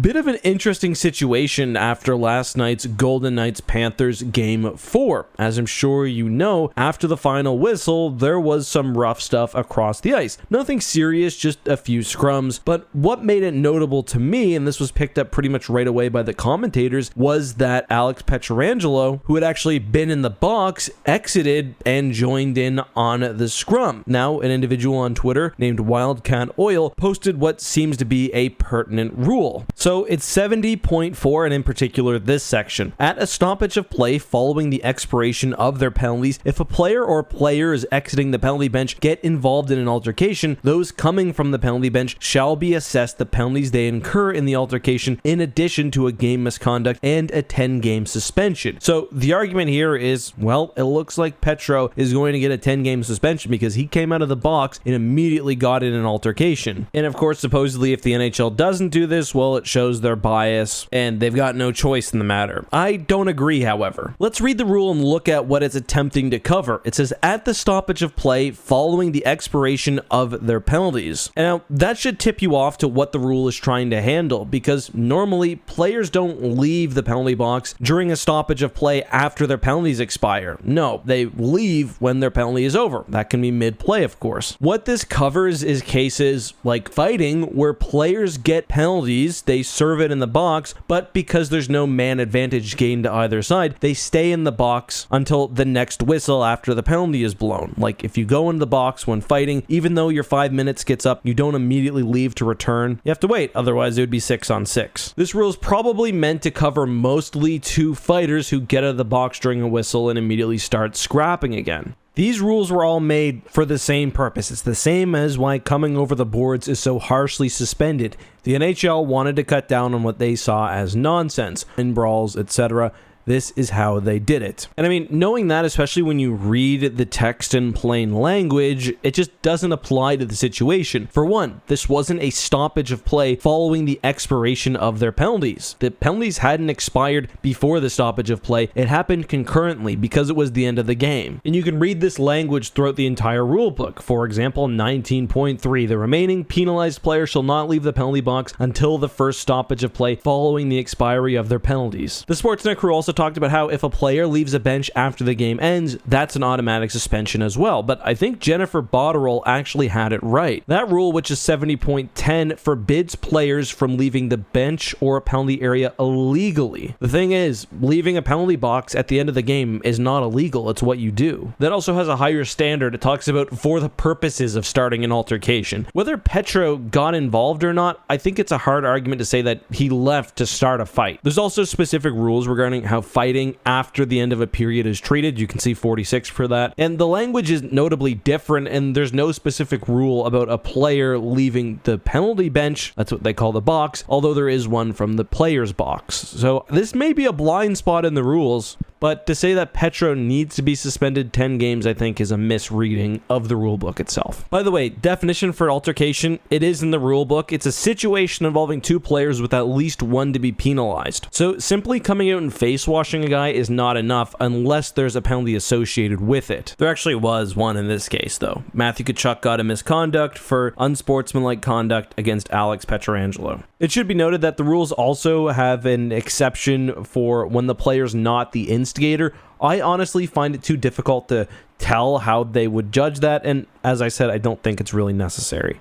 Bit of an interesting situation after last night's Golden Knights Panthers Game 4. As I'm sure you know, after the final whistle, there was some rough stuff across the ice. Nothing serious, just a few scrums, but what made it notable to me, and this was picked up pretty much right away by the commentators, was that Alex Pietrangelo, who had actually been in the box, exited and joined in on the scrum. Now, an individual on Twitter named Wildcat Oil posted what seems to be a pertinent rule. So it's 70.4, and in particular this section. At a stoppage of play following the expiration of their penalties, if a player or players exiting the penalty bench get involved in an altercation, those coming from the penalty bench shall be assessed the penalties they incur in the altercation in addition to a game misconduct and a 10-game suspension. So the argument here is, well, it looks like Petro is going to get a 10-game suspension because he came out of the box and immediately got in an altercation. And of course, supposedly if the NHL doesn't do this, well, it shows their bias and they've got no choice in the matter. I don't agree, however. Let's read the rule and look at what it's attempting to cover. It says, at the stoppage of play following the expiration of their penalties. And now, that should tip you off to what the rule is trying to handle, because normally players don't leave the penalty box during a stoppage of play after their penalties expire. No, they leave when their penalty is over. That can be mid-play, of course. What this covers is cases like fighting where players get penalties, they serve it in the box, but because there's no man advantage gained to either side, they stay in the box until the next whistle after the penalty is blown. Like if you go into the box when fighting, even though your 5 minutes gets up, you don't immediately leave to return. You have to wait, otherwise it would be 6-on-6. This rule is probably meant to cover mostly two fighters who get out of the box during a whistle and immediately start scrapping again. These rules were all made for the same purpose. It's the same as why coming over the boards is so harshly suspended. The NHL wanted to cut down on what they saw as nonsense, in brawls, etc. This is how they did it. And I mean, knowing that, especially when you read the text in plain language, it just doesn't apply to the situation. For one, this wasn't a stoppage of play following the expiration of their penalties. The penalties hadn't expired before the stoppage of play. It happened concurrently because it was the end of the game. And you can read this language throughout the entire rulebook. For example, 19.3, the remaining penalized player shall not leave the penalty box until the first stoppage of play following the expiry of their penalties. The Sportsnet crew also talked about how if a player leaves a bench after the game ends, that's an automatic suspension as well. But I think Jennifer Botterill actually had it right. That rule, which is 70.10, forbids players from leaving the bench or a penalty area illegally. The thing is, leaving a penalty box at the end of the game is not illegal. It's what you do. That also has a higher standard. It talks about for the purposes of starting an altercation. Whether Petro got involved or not, I think it's a hard argument to say that he left to start a fight. There's also specific rules regarding how fighting after the end of a period is treated. You can see 46 for that. And the language is notably different, and there's no specific rule about a player leaving the penalty bench. That's what they call the box, although there is one from the player's box. So this may be a blind spot in the rules, but to say that Petro needs to be suspended 10 games, I think, is a misreading of the rulebook itself. By the way, definition for altercation, it is in the rulebook. It's a situation involving two players with at least one to be penalized. So simply coming out and face washing a guy is not enough unless there's a penalty associated with it. There actually was one in this case, though. Matthew Tkachuk got a misconduct for unsportsmanlike conduct against Alex Pietrangelo. It should be noted that the rules also have an exception for when the player's not the instigator. I honestly find it too difficult to tell how they would judge that, and as I said, I don't think it's really necessary.